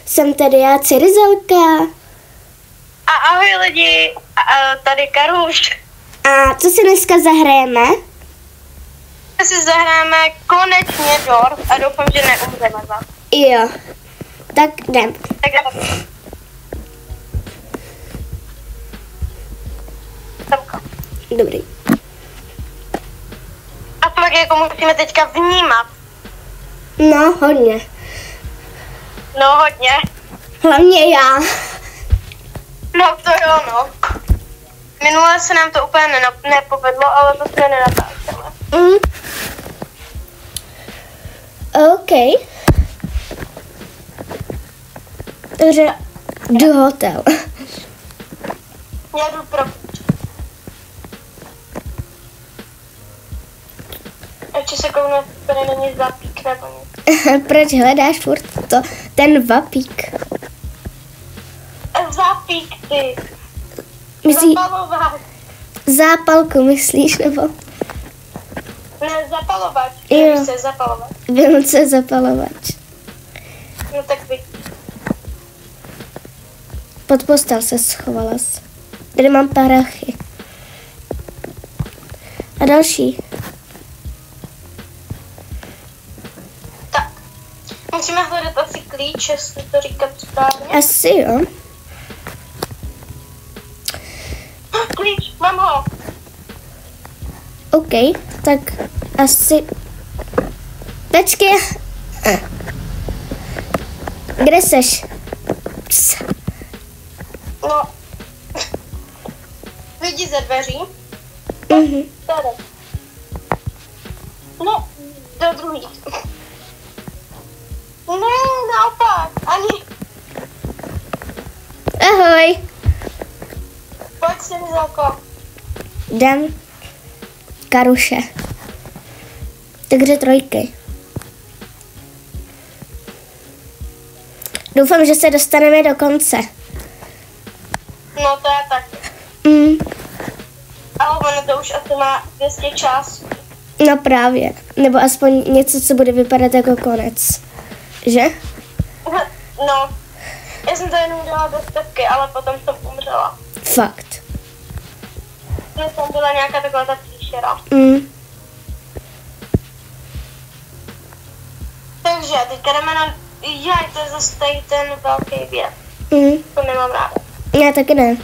jsem tady já, Cyrizelka. A ahoj lidi, tady Karuš. A co si dneska zahrajeme? My si zahrajeme konečně Dorf a doufám, že neumřeme zase. Jo, tak jdem. Tak Dobrý. a pak jako musíme teďka vnímat. No, hodně. No hodně. Hlavně já. No to jo, no. Minule se nám to úplně nepovedlo, ale to jsme nenatáčeli. OK. Dobře, jdu hotel. Já jdu pro... Ještě se kouknu, tady není zapík nebo nic. Proč hledáš furt ten vapík? Zapík ty. Myslí, Zapalovat. zápalku myslíš, nebo? Ne, zapalovač. Jo. Víš se zapalovat. Vím, co je zapalovač. No tak vy. Pod postel se schovala. Tady mám parachy. A další. Tak. Musíme hledat asi klíč, jestli to říkám správně. Asi jo. Klíč, mám ho. OK, tak asi... Počkej. Kde seš? No. Vidí ze dveří. Mhm. Tady. No, do druhý. Ne, naopak. Ani. Ahoj. Pojď si Zelko. Jdem. Karuše. Takže trojky. Doufám, že se dostaneme do konce. No to je taky. Ale ono to už asi má 200 časů. No právě. Nebo aspoň něco, co bude vypadat jako konec. Že? No. Já jsem to jenom dala do stepky, ale potom jsem umřela. Fakt. No tam byla nějaká taková ta příšera. Takže teďka jdeme na... Jaj, to je zase tady ten velký věc. To nemám ráda. Já taky ne.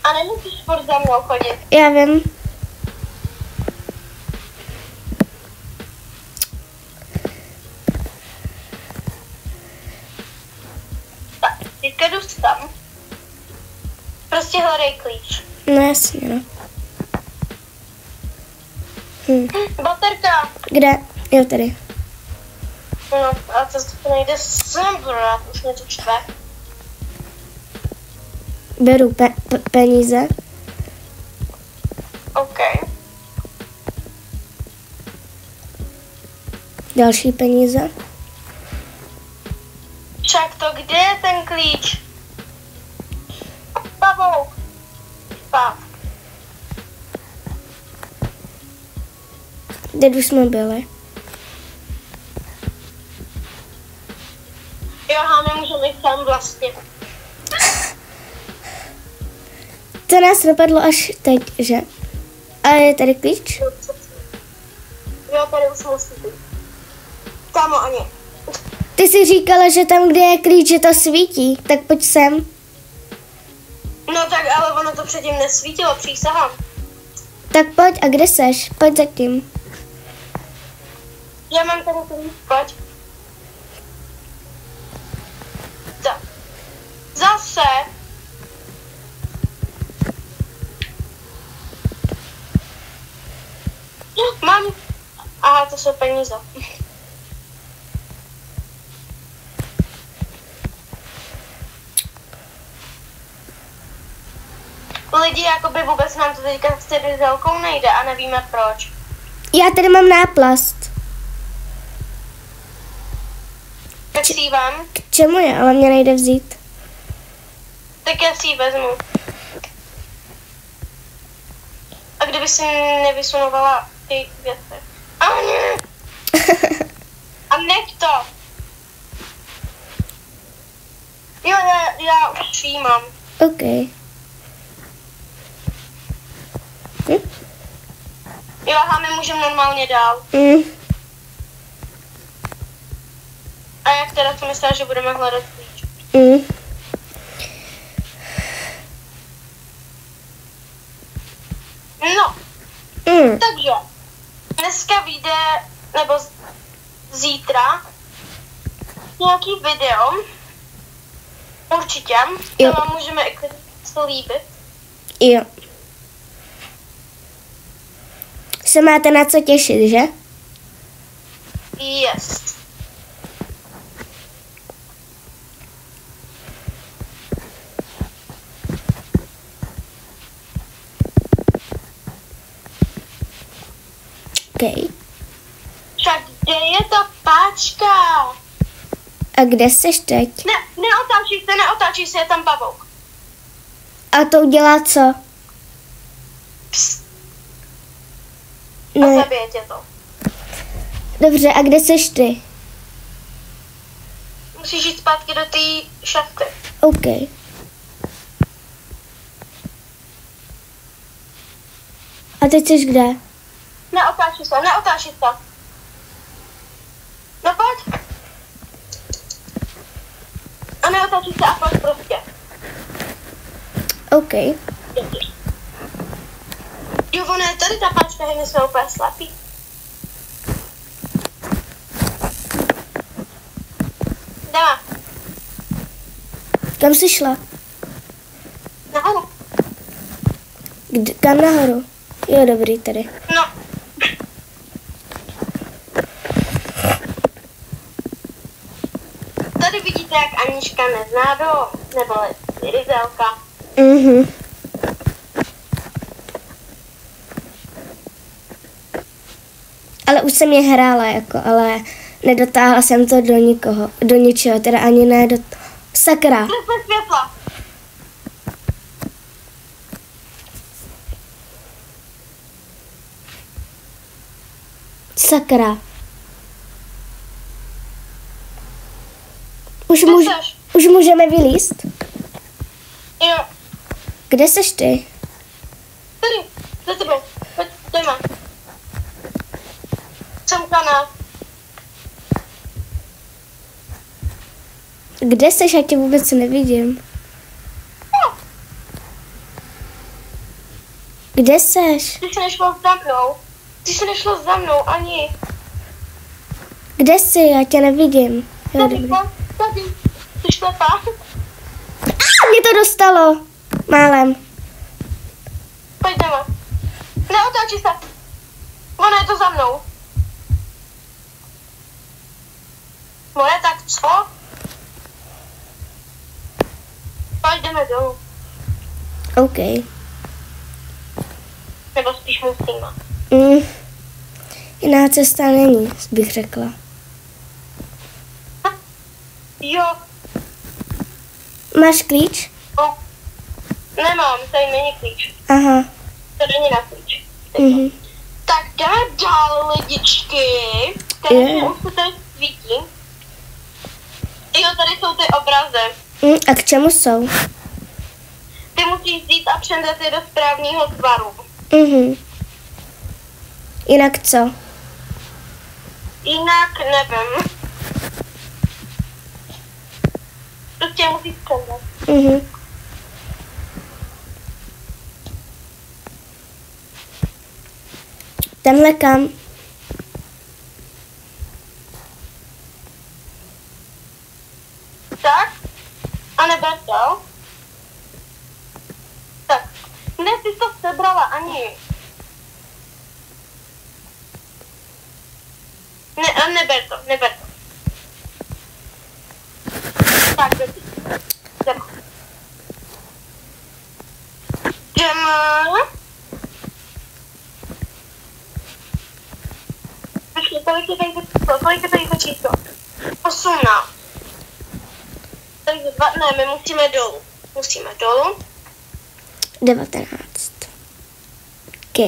A nemusíš furt za mnou chodit. Já vím. Tak, teďka jdu tam. Prostě hledej klíč. No jasně, no. Baterka. Kde? Jo, tady. No, a to nejde sem, brát, už mě to čtve. Beru peníze. OK. Další peníze. Však to, kde je ten klíč? Pavouk. Pav. Kde už jsme byli? Jo, nemůžeme jít tam vlastně. To nás napadlo až teď, že? A je tady klíč? Jo, tady už musí být. Kámo, ani. Ty jsi říkala, že tam, kde je klíč, že to svítí. Tak pojď sem. No tak, ale ono to předtím nesvítilo, přísahám. Tak pojď, a kde seš? Pojď za tím. Já mám tady klíč, pojď. Tak. Zase. Mám... Aha, to jsou peníze. Lidi, jakoby vůbec nám to teďka s Cyrizelkou nejde a nevíme proč. Já tady mám náplast. Tak si ji vám. K čemu je? Ale mě nejde vzít. Tak já si ji vezmu. A kdyby si nevysunovala ty věci. A ne! A nech to! Jo, já už jí mám. OK. Jo, a my můžeme normálně dál. A jak teda to myslíš, že budeme hledat klíč? No, takže dneska vyjde, nebo zítra, nějaký video. Určitě. To vám můžeme slíbit. Jo. Se máte na co těšit, že? Yes. OK. Však kde je ta páčka? A kde seš teď? Ne, neotáčí se, je tam pavouk. A to udělá co? Psst. A Ne. zabije tě to. Dobře, a kde seš ty? Musíš jít zpátky do té šachty. OK. A teď seš kde? Neotáčí se. No pojď. A neotáčí se a pojď prostě. OK. Jo, ono je tady ta páčka, že my jsme úplně slepí. Jdeme. Kam jsi šla? Nahoru. Kam nahoru? Jo, dobrý, tady. No. Tady vidíte, jak Anička nezná dom, nebo Ryzelka. Ale už jsem je hrála, jako, ale nedotáhla jsem to do ničeho, teda ani ne do... Sakra. Přesně světla. Sakra. Už můžeme vylízt? Jo. Kde seš ty? Tady, za tebou. Pojď, jdeme. Jsem kanál. Kde seš? Já tě vůbec nevidím. No. Kde seš? Ty jsi nešlo za mnou. Ty jsi nešlo za mnou ani. Kde jsi? Já tě nevidím. Jo, Tady, dobrý. tady. Jsi šlepá. Mě to dostalo. Málem. Pojď jdeme. Neotáčí se. Ono je to za mnou. Moje, tak co? Pojď jdeme dolů. OK. Nebo spíš musíme. Jiná cesta není, bych řekla. Jo. Máš klíč? No. Nemám, tady není klíč. Aha. Tady není na klíč. Tak jdeme dál, lidičky. Takže už se tady svítí. Jo, tady jsou ty obrazy. A k čemu jsou? Ty musíš vzít a přendat je do správného tvaru. Jinak co? Jinak nevím. Prostě musíš přendat. Tenhle kam? Tak. A neber to. Tak. Ne, ty to sebrala ani. Ne, a neber to. Tak, dobrý. Jdeme. Počkej, kolik je tady to číslo? 18. Takže my musíme dolů. 19. OK.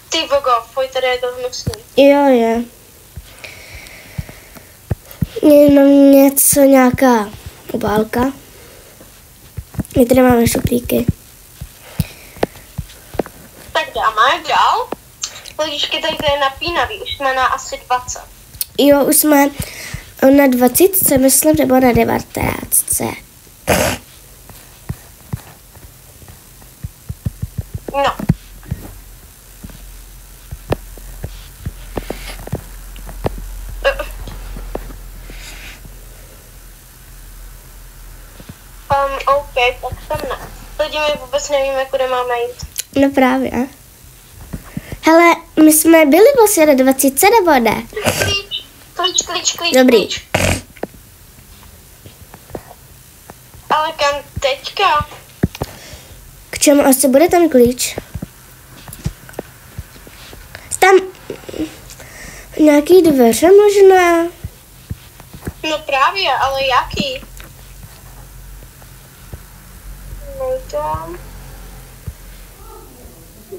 Ty vogo, pojď, tady je to hnusný. Jo, je. Jenom něco, nějaká obálka. My tady máme šuplíky. Tak dáme dál. Lidičky, tady to je napínavý, už jsme na asi 20. Jo, už jsme na 20, myslím, nebo na 19. No. OK, tak tam ne. Lidi, my vůbec nevíme, kudy máme jít. No právě. Hele, my jsme byli vlastně na 20, nebo ne? Klíč. Dobrý. Klíč. Ale kam teďka? K čemu asi bude ten klíč? Tam nějaký dveře možná? No právě, ale jaký? Tam.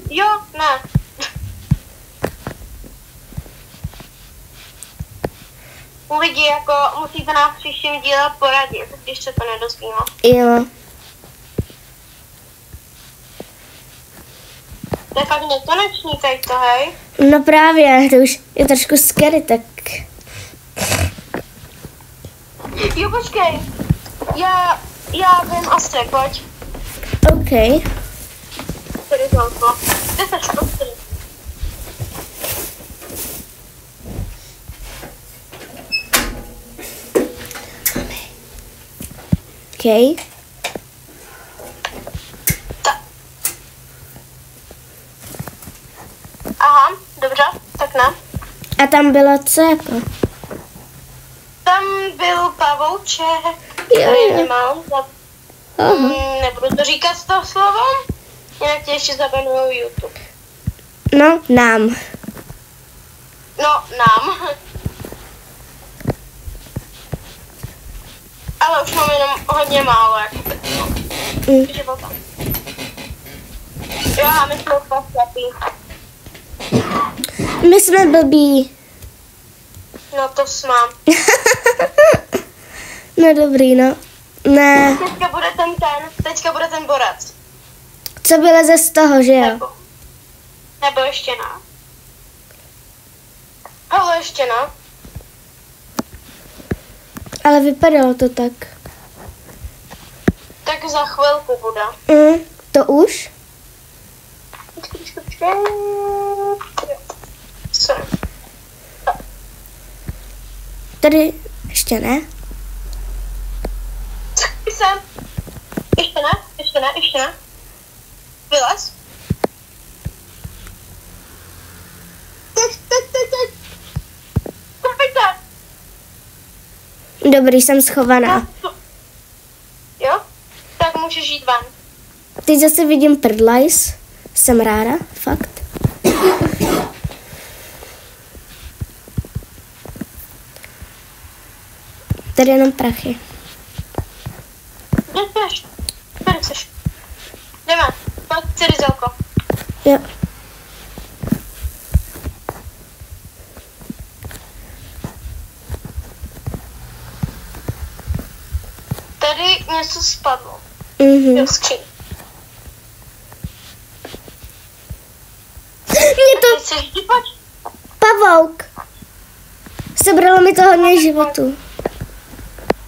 Jo, ne. Lidi, jako musíte nás příštím díle poradit, když se to nedozvíme. Jo. To je fakt nekonečný tady to, hej? No právě, to už je trošku scary, tak... Jo, počkej. Já vím asi, pojď. OK. Tady zálko. Kde seš, prostě? OK. Aha, dobře, tak ne. A tam bylo co jako? Tam byl pavouček, Jo. který nemám. Nebudu to říkat s toho slovom, jinak tě ještě zabanujou YouTube. No, nám. No, nám. Ale už mám jenom hodně málo, jako života. Jo, a my jsme fakt slepí. My jsme blbí. No to jsme. No dobrý, no. Ne. Teďka bude ten borec. Co vyleze z toho, že jo? Nebo ještě ne. Ale ještě ne. Ale vypadalo to tak. Tak za chvilku bude. To už? Tady ještě ne. Ještě ne. Vylez. Dobrý, jsem schovaná. Jo? Tak můžeš jít ven. Teď zase vidím prdlajs. Jsem ráda, fakt. Tady jenom prachy. Kde jsi? Tady jsi. Jdeme. Pojď, Cyrizelko. Jo. Tady něco spadlo. Mhm. Do skříň. Mě to... Pavouk. Sebralo mi to hodně životu.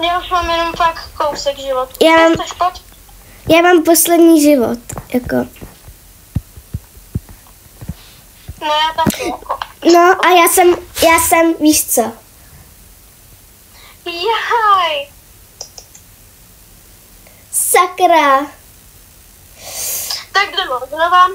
Já už mám jenom fakt kousek životu. Já mám poslední život, jako. No já taky, jako. No a já jsem, víš co? Jaj. Sakra. Tak jdeme znova.